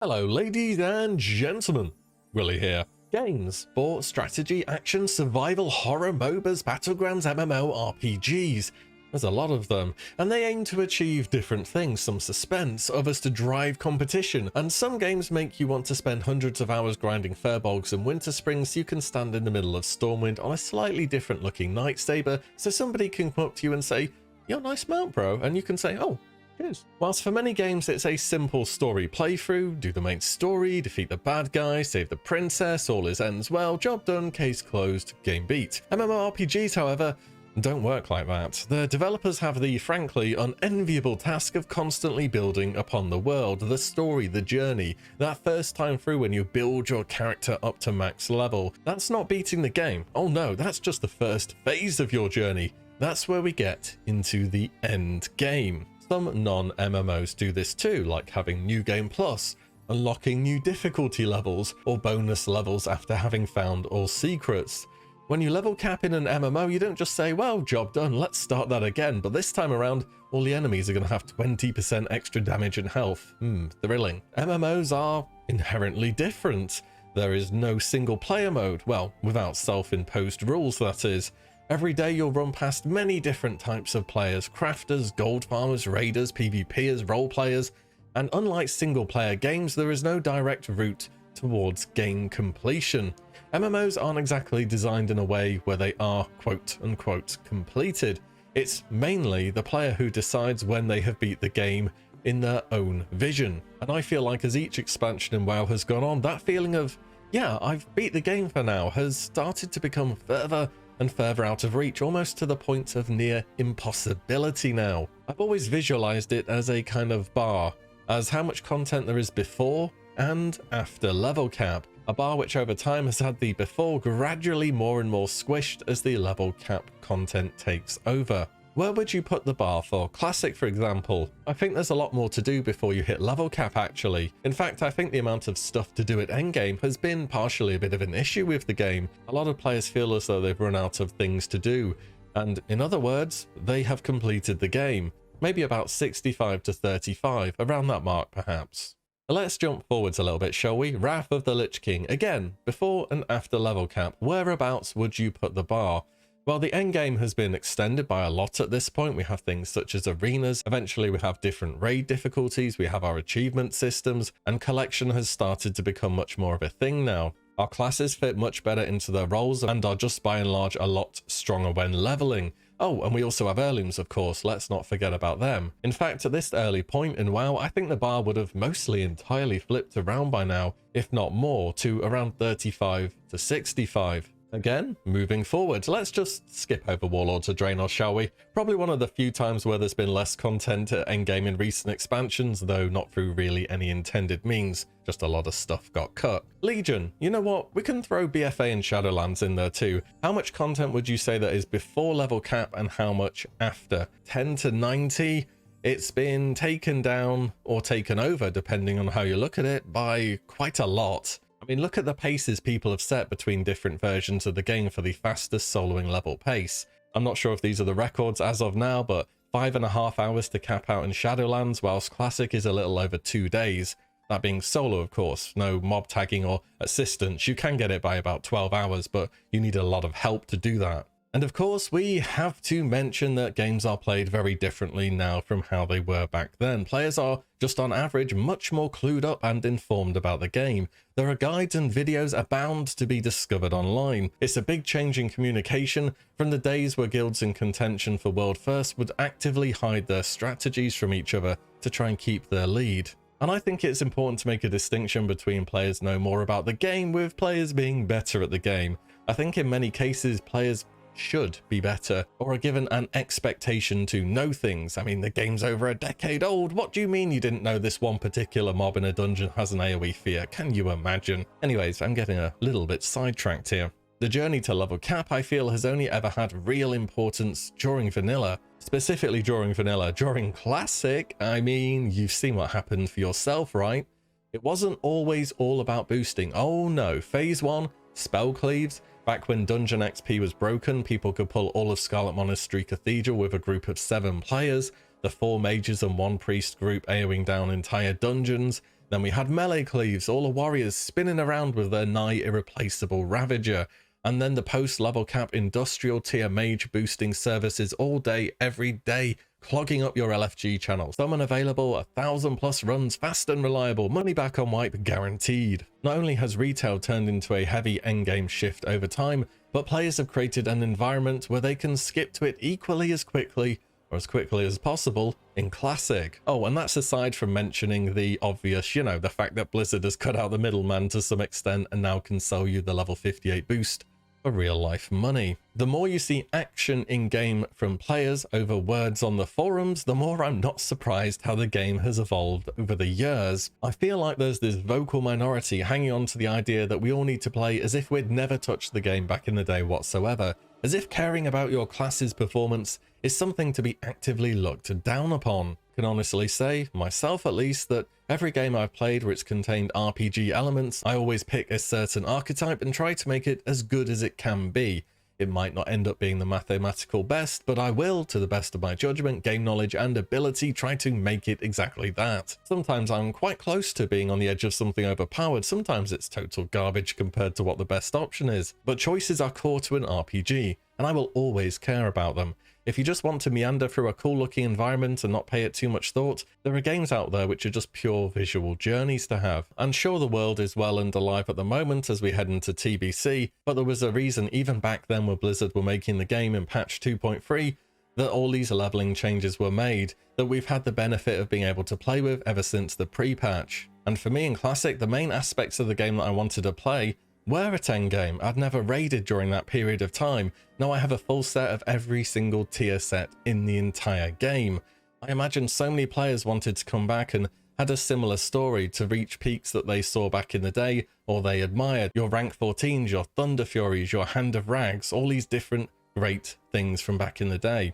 Hello ladies and gentlemen, Willie here. Games for strategy, action, survival, horror, MOBAs, battlegrounds, MMO, RPGs. There's a lot of them, and they aim to achieve different things, some suspense, others to drive competition, and some games make you want to spend hundreds of hours grinding firbolgs and winter springs so you can stand in the middle of Stormwind on a slightly different looking Nightsaber so somebody can come up to you and say, "You're a nice mount, bro," and you can say, "Oh, cheers." Whilst for many games it's a simple story playthrough, do the main story, defeat the bad guy, save the princess, all is ends well, job done, case closed, game beat. MMORPGs, however, don't work like that. The developers have the frankly unenviable task of constantly building upon the world, the story, the journey, that first time through when you build your character up to max level. That's not beating the game. Oh no, that's just the first phase of your journey. That's where we get into the end game. Some non-MMOs do this too, like having New Game Plus, unlocking new difficulty levels, or bonus levels after having found all secrets. When you level cap in an MMO, you don't just say, well, job done, let's start that again, but this time around, all the enemies are going to have 20% extra damage and health. Thrilling. MMOs are inherently different. There is no single player mode, well, without self-imposed rules, that is. Every day you'll run past many different types of players, crafters, gold farmers, raiders, PvPers, role players, and unlike single player games, there is no direct route towards game completion. MMOs aren't exactly designed in a way where they are quote unquote completed. It's mainly the player who decides when they have beat the game in their own vision. And I feel like as each expansion in WoW has gone on, that feeling of, yeah, I've beat the game for now, has started to become further and further out of reach, almost to the point of near impossibility now. I've always visualized it as a kind of bar, as how much content there is before and after level cap. A bar which over time has had the before gradually more and more squished as the level cap content takes over. Where would you put the bar for Classic, for example? I think there's a lot more to do before you hit level cap, actually. In fact, I think the amount of stuff to do at Endgame has been partially a bit of an issue with the game. A lot of players feel as though they've run out of things to do, and in other words, they have completed the game. Maybe about 65 to 35, around that mark perhaps. Let's jump forwards a little bit, shall we? Wrath of the Lich King. Again, before and after level cap, whereabouts would you put the bar? Well, the endgame has been extended by a lot at this point. We have things such as arenas, eventually we have different raid difficulties, we have our achievement systems, and collection has started to become much more of a thing now. Our classes fit much better into their roles and are just by and large a lot stronger when leveling. Oh, and we also have heirlooms, of course, let's not forget about them. In fact, at this early point in WoW, I think the bar would have mostly entirely flipped around by now, if not more, to around 35 to 65. Again, moving forward, let's just skip over Warlords of Draenor, shall we? Probably one of the few times where there's been less content at endgame in recent expansions, though not through really any intended means, just a lot of stuff got cut. Legion, you know what, we can throw BFA and Shadowlands in there too. How much content would you say that is before level cap and how much after? 10 to 90? It's been taken down or taken over, depending on how you look at it, by quite a lot. I mean, look at the paces people have set between different versions of the game for the fastest soloing level pace. I'm not sure if these are the records as of now, but 5.5 hours to cap out in Shadowlands, whilst Classic is a little over 2 days. That being solo, of course, no mob tagging or assistance. You can get it by about 12 hours, but you need a lot of help to do that. And of course, we have to mention that games are played very differently now from how they were back then. Players are, just on average, much more clued up and informed about the game. There are guides and videos abound to be discovered online. It's a big change in communication from the days where guilds in contention for World First would actively hide their strategies from each other to try and keep their lead. And I think it's important to make a distinction between players know more about the game with players being better at the game. I think in many cases, players should be better or are given an expectation to know things. I mean, the game's over a decade old. What do you mean you didn't know this one particular mob in a dungeon has an AoE fear? Can you imagine? Anyways, I'm getting a little bit sidetracked here. The journey to level cap, I feel, has only ever had real importance during vanilla. Specifically during vanilla. During classic, I mean, you've seen what happened for yourself, right? It wasn't always all about boosting. Oh no, phase 1, spell cleaves. Back when Dungeon XP was broken, people could pull all of Scarlet Monastery Cathedral with a group of 7 players, the 4 mages and 1 priest group AoEing down entire dungeons, Then we had melee cleaves, all the warriors spinning around with their nigh irreplaceable Ravager. And then the post-level cap industrial tier mage boosting services all day, every day, clogging up your LFG channel. Some unavailable, 1,000+ runs, fast and reliable, money back on wipe guaranteed. Not only has retail turned into a heavy endgame shift over time, but players have created an environment where they can skip to it equally as quickly, or as quickly as possible, in Classic. Oh, and that's aside from mentioning the obvious, you know, the fact that Blizzard has cut out the middleman to some extent and now can sell you the level 58 boost for real life money. The more you see action in game from players over words on the forums, the more I'm not surprised how the game has evolved over the years. I feel like there's this vocal minority hanging on to the idea that we all need to play as if we'd never touched the game back in the day whatsoever, as if caring about your class's performance is something to be actively looked down upon. I can honestly say, myself at least, that every game I've played where it's contained RPG elements, I always pick a certain archetype and try to make it as good as it can be. It might not end up being the mathematical best, but I will, to the best of my judgment, game knowledge and ability, try to make it exactly that. Sometimes I'm quite close to being on the edge of something overpowered, sometimes it's total garbage compared to what the best option is. But choices are core to an RPG, and I will always care about them. If you just want to meander through a cool looking environment and not pay it too much thought, there are games out there which are just pure visual journeys to have. I'm sure the world is well and alive at the moment as we head into TBC, but there was a reason even back then when Blizzard were making the game in patch 2.3 that all these leveling changes were made, that we've had the benefit of being able to play with ever since the pre-patch. And for me in Classic, the main aspects of the game that I wanted to play were at Endgame. I'd never raided during that period of time. Now I have a full set of every single tier set in the entire game. I imagine so many players wanted to come back and had a similar story to reach peaks that they saw back in the day or they admired. Your rank 14s, your Thunder Furies, your Hand of Rags, all these different great things from back in the day.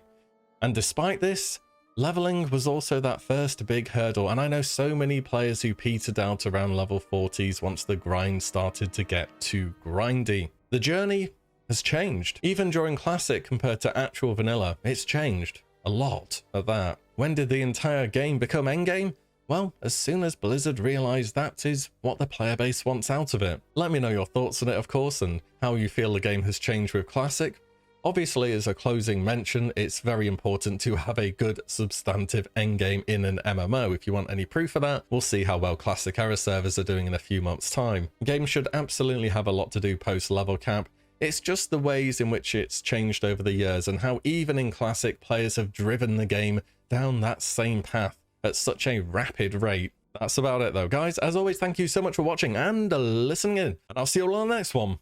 And despite this, leveling was also that first big hurdle, and I know so many players who petered out around level 40s once the grind started to get too grindy. The journey has changed. Even during Classic compared to actual vanilla, it's changed. A lot at that. When did the entire game become endgame? Well, as soon as Blizzard realized that is what the player base wants out of it. Let me know your thoughts on it, of course, and how you feel the game has changed with Classic. Obviously, as a closing mention, it's very important to have a good substantive endgame in an MMO. If you want any proof of that, we'll see how well Classic era servers are doing in a few months' time. The game should absolutely have a lot to do post-level cap. It's just the ways in which it's changed over the years and how even in Classic, players have driven the game down that same path at such a rapid rate. That's about it though, guys. As always, thank you so much for watching and listening in, and I'll see you all on the next one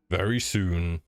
very soon.